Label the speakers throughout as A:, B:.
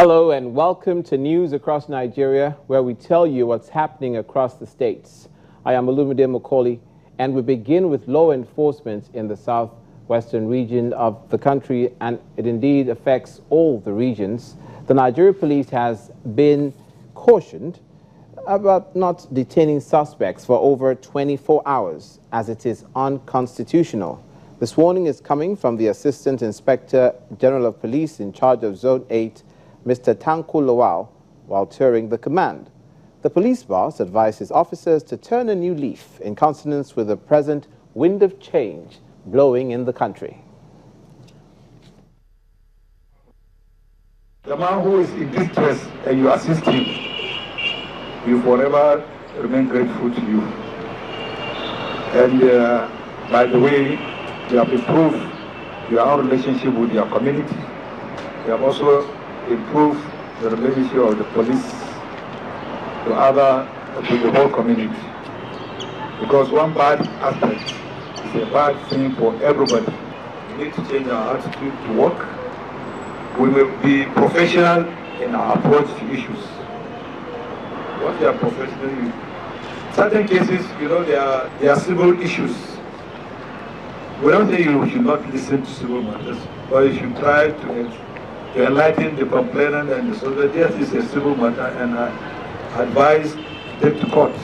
A: Hello and welcome to News Across Nigeria, where we tell you what's happening across the states. I am Olumide Macaulay, and we begin with law enforcement in the southwestern region of the country, and it indeed affects all the regions. The Nigeria police has been cautioned about not detaining suspects for over 24 hours, as it is unconstitutional. This warning is coming from the Assistant Inspector General of Police in charge of Zone 8, Mr. Tanko Lawal, while touring the command. The police boss advises officers to turn a new leaf in consonance with the present wind of change blowing in the country.
B: The man who is in distress and you assist him, we forever remain grateful to you. And by the way, you have improved your own relationship with your community. You have also improve the relationship of the police to the whole community. Because one bad aspect is a bad thing for everybody. We need to change our attitude to work. We will be professional in our approach to issues. What they are professional in certain cases, they are civil issues. We don't say you should not listen to civil matters, but you should try to enlighten the complainant and the soldier. Yes, it's a civil matter, and I advise them to court.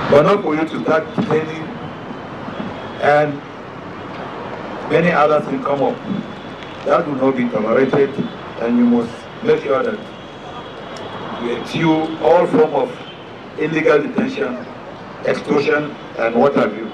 B: But not for you to start detaining and many other things come up. That will not be tolerated, and you must make sure that you eschew all form of illegal detention, extortion, and what have you.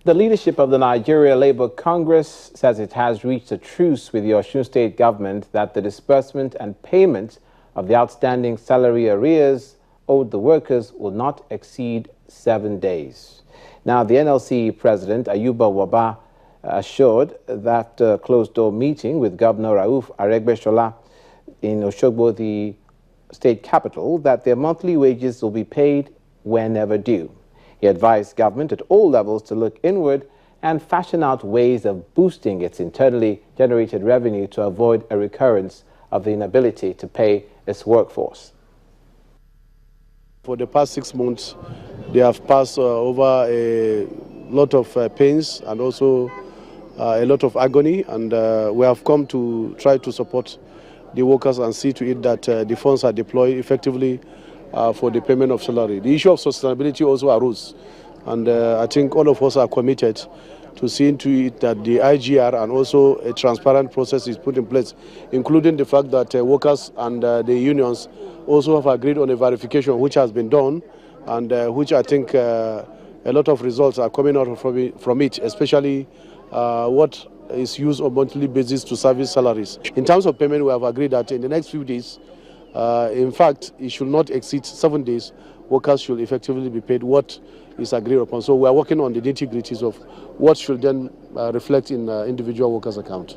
A: The leadership of the Nigeria Labour Congress says it has reached a truce with the Osun State government that the disbursement and payment of the outstanding salary arrears owed the workers will not exceed 7 days. Now, the NLC President Ayuba Waba assured that closed-door meeting with Governor Rauf Aregbesola in Oshogbo, the state capital, that their monthly wages will be paid whenever due. He advised government at all levels to look inward and fashion out ways of boosting its internally generated revenue to avoid a recurrence of the inability to pay its workforce.
C: For the past 6 months, they have passed over a lot of pains and also a lot of agony, and we have come to try to support the workers and see to it that the funds are deployed effectively for the payment of salary. The issue of sustainability also arose, and I think all of us are committed to seeing to it that the IGR and also a transparent process is put in place, including the fact that workers and the unions also have agreed on a verification which has been done, and which I think a lot of results are coming out from it, especially what is used on a monthly basis to service salaries. In terms of payment, we have agreed that in the next few days, in fact, it should not exceed 7 days. Workers should effectively be paid what is agreed upon. So we are working on the nitty-gritties of what should then reflect in individual workers' account.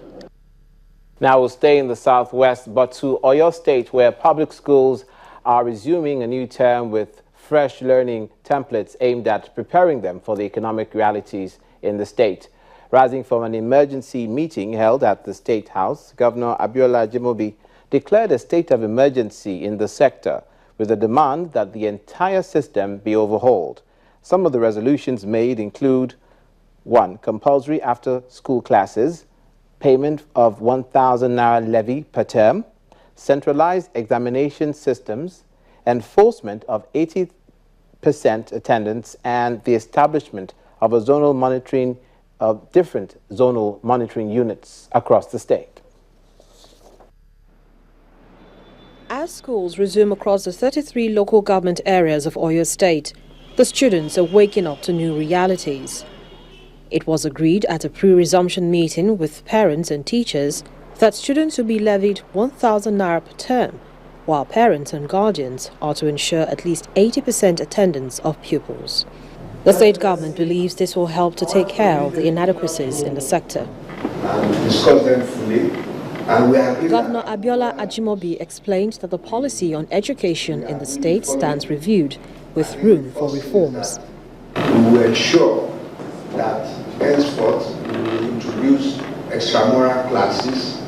A: Now we'll stay in the southwest, but to Oyo State, where public schools are resuming a new term with fresh learning templates aimed at preparing them for the economic realities in the state. Rising from an emergency meeting held at the State House, Governor Abiola Ajimobi declared a state of emergency in the sector with a demand that the entire system be overhauled. Some of the resolutions made include 1. Compulsory after-school classes, payment of 1,000 naira levy per term, centralized examination systems, enforcement of 80% attendance, and the establishment of a zonal monitoring of different zonal monitoring units across the state.
D: As schools resume across the 33 local government areas of Oyo State, the students are waking up to new realities. It was agreed at a pre-resumption meeting with parents and teachers that students will be levied 1,000 naira per term, while parents and guardians are to ensure at least 80% attendance of pupils. The state government believes this will help to take care of the inadequacies in the sector.
E: Discuss them fully.
D: Governor Abiola Ajimobi explained that the policy on education in the state stands reviewed, with room for reforms.
E: We will ensure that henceforth we will introduce extramural classes,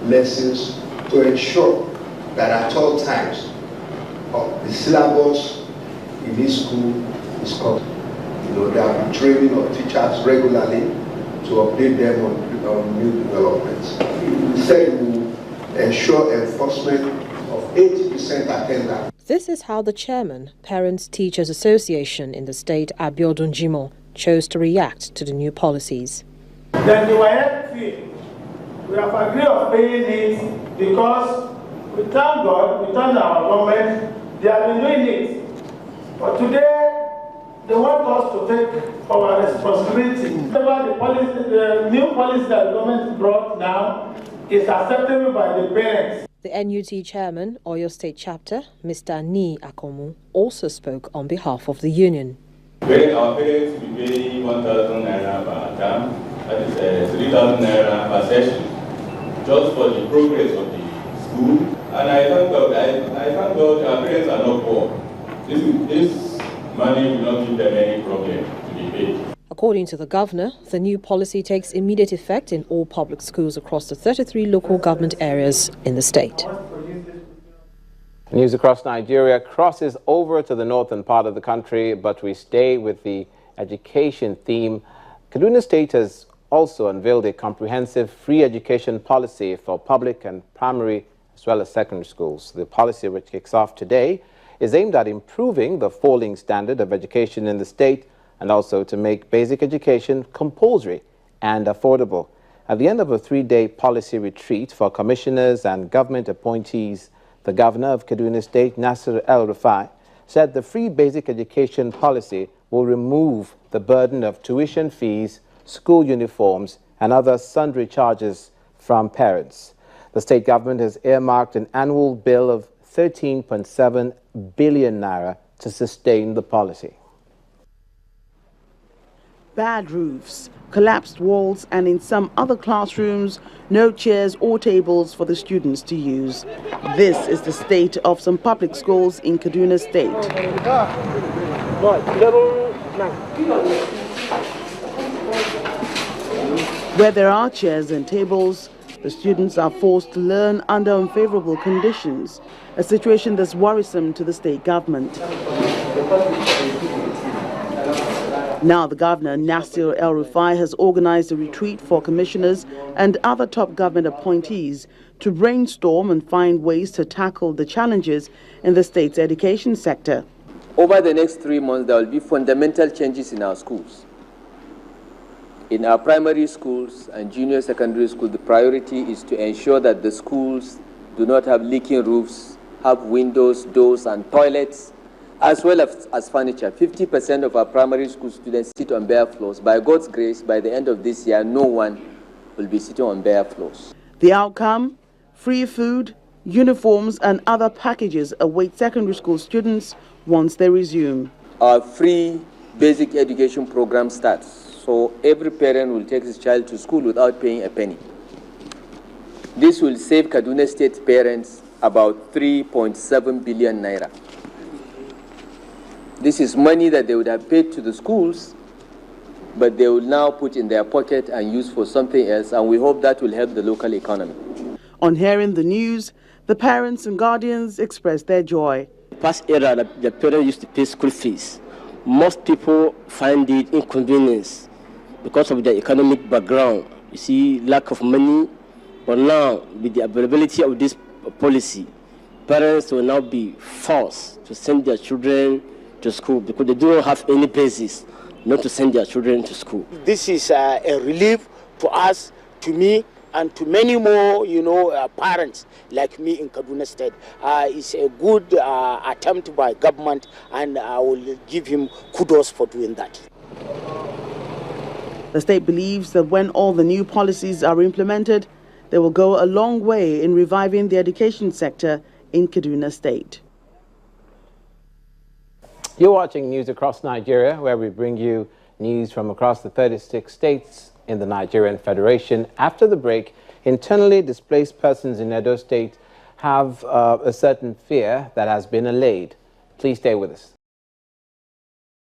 E: lessons to ensure that at all times the syllabus in this school is covered. There will be training of teachers regularly to update them on new developments. We said we will ensure enforcement of 80% attendance.
D: This is how the chairman, Parents Teachers Association in the state, Abiodun Jimo, chose to react to the new policies.
F: Then the YF fee, we have agreed on paying it because we thank God, we thank our government, they have been doing it. But today, they want us to take our responsibility. The new policy that the government brought now is acceptable by the parents.
D: The NUT chairman, Oyo State chapter, Mr. Ni Akomu, also spoke on behalf of the union.
G: Our parents will be paying 1,000 naira per term, that is 3,000 naira per session, just for the progress of the school. And I thank God our parents are not poor. This money will not give them any problem to be paid.
D: According to the governor, the new policy takes immediate effect in all public schools across the 33 local government areas in the state.
A: News across Nigeria crosses over to the northern part of the country, but we stay with the education theme. Kaduna State has also unveiled a comprehensive free education policy for public and primary as well as secondary schools. The policy, which kicks off today, is aimed at improving the falling standard of education in the state and also to make basic education compulsory and affordable. At the end of a 3-day policy retreat for commissioners and government appointees, the governor of Kaduna State, Nasir El-Rufai, said the free basic education policy will remove the burden of tuition fees, school uniforms, and other sundry charges from parents. The state government has earmarked an annual bill of 13.7 billion naira to sustain the policy.
H: Bad roofs, collapsed walls, and in some other classrooms, no chairs or tables for the students to use. This is the state of some public schools in Kaduna State. Where there are chairs and tables, the students are forced to learn under unfavorable conditions, a situation that's worrisome to the state government. Now the governor, Nasir El-Rufai, has organized a retreat for commissioners and other top government appointees to brainstorm and find ways to tackle the challenges in the state's education sector.
I: Over the next 3 months, there will be fundamental changes in our schools. In our primary schools and junior secondary schools, the priority is to ensure that the schools do not have leaking roofs, have windows, doors, and toilets, as well as furniture. 50% of our primary school students sit on bare floors. By God's grace, by the end of this year, no one will be sitting on bare floors.
H: The outcome? Free food, uniforms, and other packages await secondary school students once they resume.
I: Our free basic education program starts, so every parent will take his child to school without paying a penny. This will save Kaduna State parents about 3.7 billion naira. This is money that they would have paid to the schools, but they will now put in their pocket and use for something else, and we hope that will help the local economy.
H: On hearing the news, the parents and guardians expressed their joy.
J: Past era, the parents used to pay school fees. Most people find it inconvenience because of their economic background. You see, lack of money. But now, with the availability of this policy, parents will now be forced to send their children to school because they do not have any basis not to send their children to school.
K: This is a relief to us, to me, and to many more, parents like me in Kaduna State. It's a good attempt by government, and I will give him kudos for doing that.
H: The state believes that when all the new policies are implemented, they will go a long way in reviving the education sector in Kaduna State.
A: You're watching News Across Nigeria, where we bring you news from across the 36 states in the Nigerian Federation. After the break, internally displaced persons in Edo State have a certain fear that has been allayed. Please stay with us.